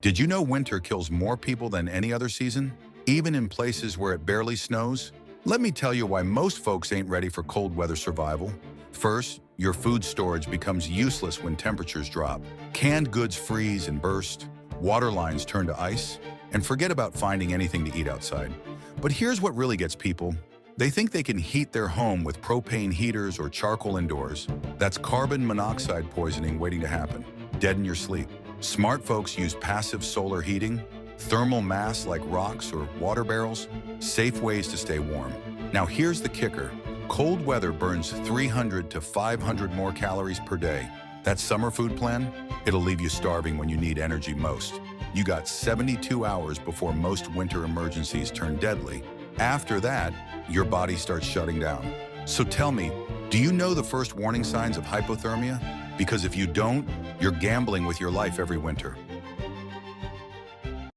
Did you know winter kills more people than any other season? Even in places where it barely snows? Let me tell you why most folks ain't ready for cold weather survival. First, your food storage becomes useless when temperatures drop. Canned goods freeze and burst, water lines turn to ice, and forget about finding anything to eat outside. But here's what really gets people. They think they can heat their home with propane heaters or charcoal indoors. That's carbon monoxide poisoning waiting to happen. Dead in your sleep. Smart folks use passive solar heating, thermal mass like rocks or water barrels, safe ways to stay warm. Now here's the kicker. Cold weather burns 300 to 500 more calories per day. That summer food plan? It'll leave you starving when you need energy most. You got 72 hours before most winter emergencies turn deadly. After that, your body starts shutting down. So tell me, do you know the first warning signs of hypothermia? Because if you don't, you're gambling with your life every winter.